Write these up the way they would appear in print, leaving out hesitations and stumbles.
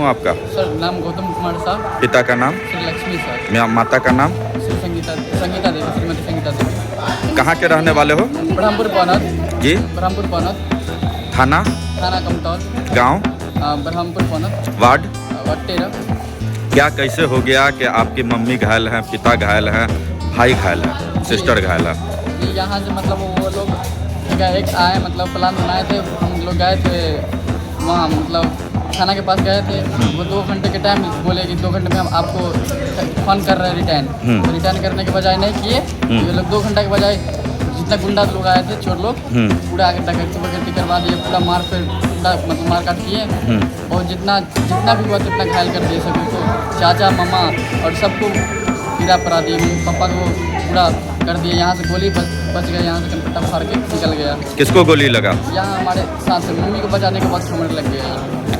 हूँ आपका? सर नाम गौतम कुमार साहब। पिता का नाम? श्री लक्ष्मी सर। माता का नाम? श्री संगीता देवी, श्रीमती संगीता देवी। कहाँ के रहने वाले हो? ब्रह्मपुर पौनत जी। ब्रह्मपुर पौनत। थाना? थाना कमतौल। गांव? ब्रह्मपुर पौनत। वार्ड? वार्ड 13। क्या कैसे हो गया कि आपकी मम्मी घायल हैं, पिता घायल हैं, भाई घायल है, सिस्टर घायल है? यहाँ से मतलब वो लोग एक आए, मतलब प्लान बनाए थे, हम लोग गए थे वहाँ, मतलब थाना के पास गए थे। वो 2 घंटे के टाइम बोले कि 2 घंटे में हम आपको फ़ोन कर रहे हैं रिटर्न। तो रिटर्न करने के बजाय नहीं किए। ये लोग 2 घंटे के बजाय जितना गुंडा लोग आए थे, चोर लोग, पूरा आगे डकैती करवा दिए, पूरा मार फिर मतलब मार काट किए। और जितना भी हुआ उतना घायल कर दिए सभी को, चाचा मामा और सबको गिरा पड़ा दिए। पापा को पूरा कर दिए। यहाँ से गोली बच गया, यहाँ से कनपट्टा फाड़ के निकल गया। किसको गोली लगा? यहाँ हमारे साथ से मम्मी को बचाने के बाद समझ लग गया।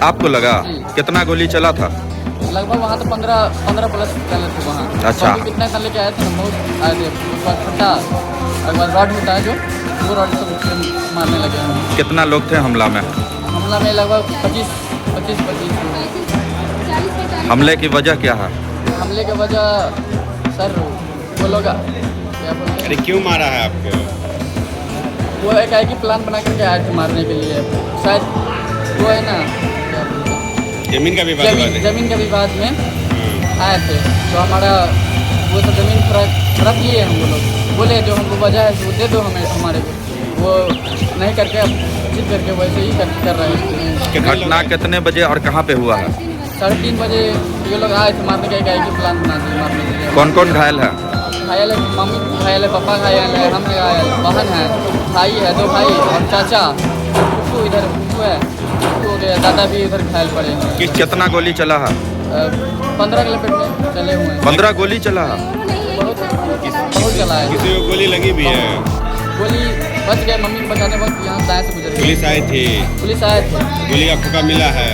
आपको लगा? कितना गोली चला था? लगभग वहाँ तो 15 प्लस चले थे वहाँ। अच्छा। कितना कर लेके आए थे, बहुत आए थे। उसके बाद फटा, उसके बाद रॉड होता है जो, वो रॉड सब मारने लगे हैं। कितना लोग थे हमला में? हमला में लगभग 25। हमले की वजह क्या है? हमले की वजह सर वो लोग क्या बोलते हैं, अरे क्यों मारा है आपको? वो एक है कि प्लान बना करके आए थे मारने के लिए। शायद वो है ना, क्या बोलते हैं, जमीन का विवाद? जमीन के विवाद में आए थे। तो हमारा वो तो जमीन रख लिए हम वो लोग। बोले जो हमको वजह है वो दे दो हमें, हमारे को। वो नहीं करके अब जिद करके वैसे ही कर रहे हैं। घटना कितने बजे और कहाँ पे हुआ है? 3:30 बजे ये लोग आए थे मारने के प्लान बना दिए मारने के लिए। कौन कौन घायल है? घायल है मम्मी घायल है, पापा घायल है, हम घायल, बहन है, भाई है, 2 भाई और चाचा, फूफू इधर फूफू है, फूफू हो गया, दादा भी इधर घायल पड़े हैं। कितना गोली चला है? 15 के लपेट में चले हुए हैं। 15 गोली चला है? बहुत चला है। किसी को गोली लगी भी है? गोली बच गए, मम्मी को बचाने वक्त यहाँ दाएँ से गुजर गई। पुलिस आई थी? पुलिस आए थे। गोली का खोखा मिला है?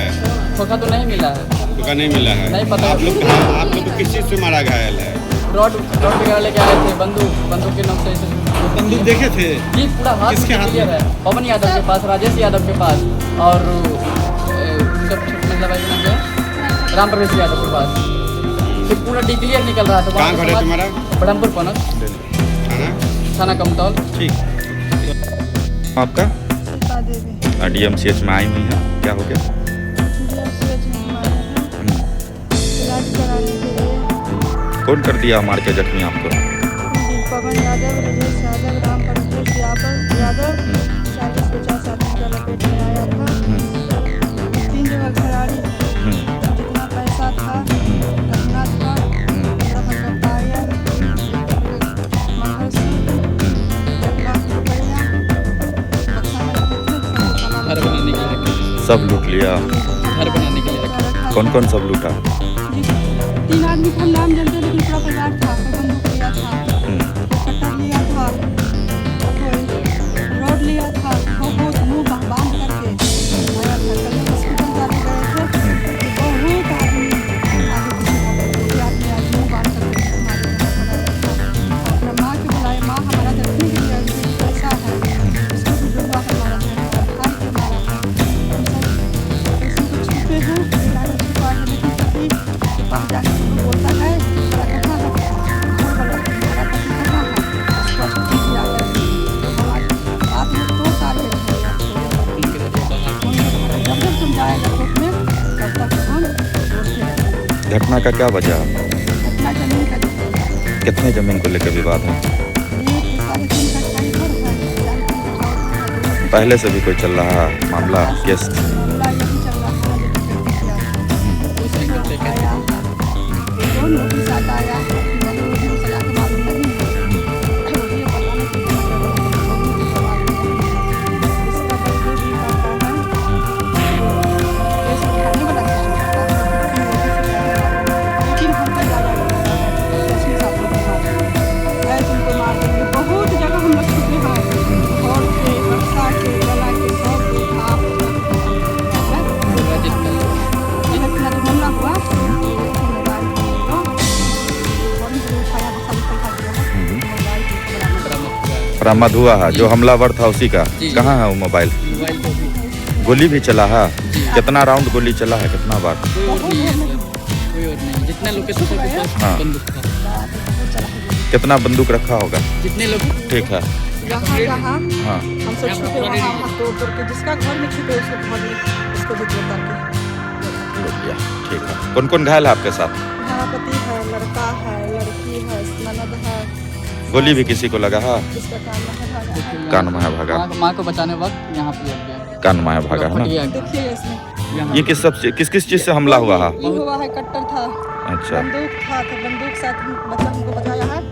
खोखा तो नहीं मिला है। खोखा नहीं मिला है? नहीं पता। आप लोग को किस चीज़ से मारा घायल है? रॉड वगैरह लेके आए थे, बंदूक के नोक से। बंदूक देखे थे? जी पूरा हाथ किसके हाथ में? है। पवन यादव के पास, राजेश यादव के पास और सब मतलब राम प्रवेश यादव के पास। फिर पूरा डिक्लियर निकल रहा था। कहाँ घर है तुम्हारा? ब्रह्मपुर पौनत। थाना कमतौल। ठीक। आपका? DMCH में आई हुई है, क्या हो गया? कौन कर दिया मार के जख्मी आपको? पवन यादव, राजेश यादव, राम प्रवेश यादव 40-50 आदमी का लपेट में आया था। 3 जगह खिलाड़ी, जितना पैसा था, रखना था, सब टायर, मंगलसूत्र, 1 लाख रुपया, घर बनाने के लिए। सब लूट लिया? घर बनाने के लिए। कौन कौन सब लूटा? 3 आदमी का नाम जानते, लेकिन पूरा परिवार था। बंदूक लिया था, कट्टर लिया था, रॉड लिया था, बहुत मुँह बांध करके आया था। कल हॉस्पिटल जाने गए थे, बहुत आदमी आगे पीछे आदमी मुँह बांध करके हमारे अपना माँ के बुलाए। माँ हमारा देखने के लिए पैसा है, उसको भी डूबा है, हमारा भाई के मारा है। हम सब छुपे हैं, छुपा है, लेकिन कभी पास जाके बोलता है कहाँ है, घर वाला हमारा पति कहाँ है, स्पष्ट नहीं आ गया। बात में 2 साल के रहेगा, जब जब तुम जाएगा कोर्ट में तब तक हम रोकते हैं। घटना का क्या वजह? अपना जमीन का कितने जमीन को लेकर विवाद है? ये 3.5 कट्ठा ही घर है। पहले से भी कोई चल रहा है मामला, केस? मामला यही चल रहा है, लेकिन आया कौन नोटिस आता आया कि मैंने वो भी सजा के मालूम नहीं है, मुझे पता नहीं कि इसका बल जो भी करता है केस उठाने वाला है, लेकिन हम पर ज़्यादा लक्ष्मी साहब को मारे है, तुमको मार देंगे। बहुत जगह हम लोग छुपे हैं, और के बक्सा के गला के सब आप हमला हुआ बरामद हुआ है? जो हमलावर था उसी का? कहाँ है वो मोबाइल? मोबाइल तो गोली भी चला है? कितना राउंड गोली चला है, कितना बार? कोई और नहीं है सर, कोई और नहीं। जितने लोग के सबके पास हाँ। बंदूक था, कितना बंदूक रखा होगा? जितने लोग ठीक है। जहाँ जहाँ हाँ हम सब छुपे वहाँ वहाँ तोड़ के जिसका घर में छुपे उसके घर में उसको भी तोड़ करके। बढ़िया, ठीक है। कौन कौन घायल है आपके साथ? हमारा पति है, लड़का है, लड़की है, ननद है, गोली भी किसी को लगा है? जिसका काम है भागा है। कान में है भागा? माँ को बचाने वक्त यहाँ पे लग गया, कान में है भागा है फट ना? गया। देखिए इसमें यहाँ ये किस किस चीज से हमला हुआ है? ये हुआ है, कट्टर था, अच्छा, बंदूक था, तो बंदूक साथ बच्चा हमको बचाया है।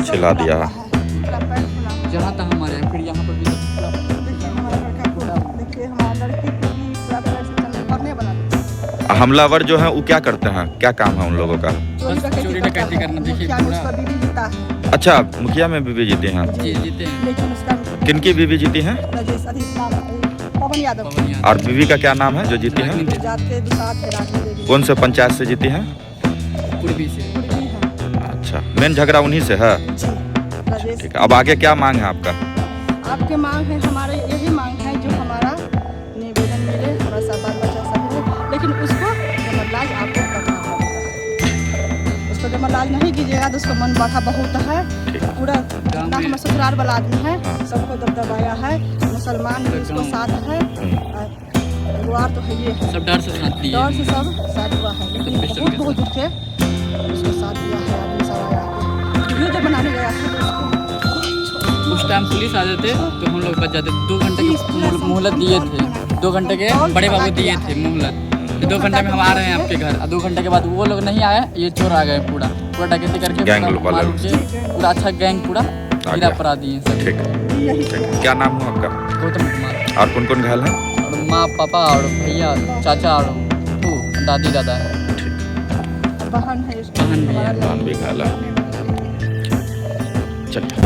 छिला दिया। पूरा पैर फुला है। जहाँ तक हमारे, फिर यहाँ पर भी पूरा देखिए हमारा लड़का पूरा, देखिए हमारा लड़की को भी पूरा पैर से चलने मरने वाला था। हमलावर जो है वो क्या करते हैं, क्या काम है उन लोगों का? चोरी डकैती करना। देखिए मुखिया पूरा उसका बीवी जीता है। अच्छा, मुखिया में बीवी जीती हैं? जी जीते हैं। लेकिन उसका किनकी बीवी जीती हैं? राजेश अधिक नाम है, पवन यादव पवन यादव। और बीवी का क्या नाम है जो जीती हैं? रागिनी जात के दुसाध है, राजनी देवी कौन से पंचायत से जीती हैं? पूर्वी से। पूर्वी है। अच्छा, मेन झगड़ा उन्हीं से है? जी राजेश। ठीक है, अब आगे क्या मांग है आपका? आपके मांग है, हमारे यही मांग है जो हमारा निवेदन मिले, थोड़ा सा बाल बच्चा सब मिले, लेकिन उसको जमरलाज आपको करना होगा। उसको जमरलाज नहीं कीजिएगा तो उसको मन बाधा बहुत है। पूरा जितना हमारे ससुराल वाला आदमी है सबको दबदबाया है, मुसलमान भी उसको साथ है, गुआर तो है ये है, सब डर से साथ दिए। डर से सब साथ हुआ है, लेकिन बहुत बहुत दुख है उसको साथ दिया है। आदमी सब आया के वीडियो जब बनाने गया है तो उसको उस टाइम पुलिस आ जाते तो हम लोग बच जाते। 2 घंटे की मोहलत दिए थे, 2 घंटे के बड़े बाबू दिए थे मोहलत। 2 घंटे में हम आ रहे हैं आपके घर, और 2 घंटे के बाद वो लोग नहीं आए, ये चोर आ गए, पूरा डकैती करके गैंग पूरा वाला मार के, पूरा अच्छा गैंग पूरा गिरा पड़ा दिए सब। ठीक है, यही ठीक है। क्या नाम है आपका? गौतम कुमार। और कौन कौन घायल है? और माँ पापा और भैया चाचा और तू दादी दादा है। बहन है, उसकी बहन भी है। हमारा बहन भी घायल है। चलिए।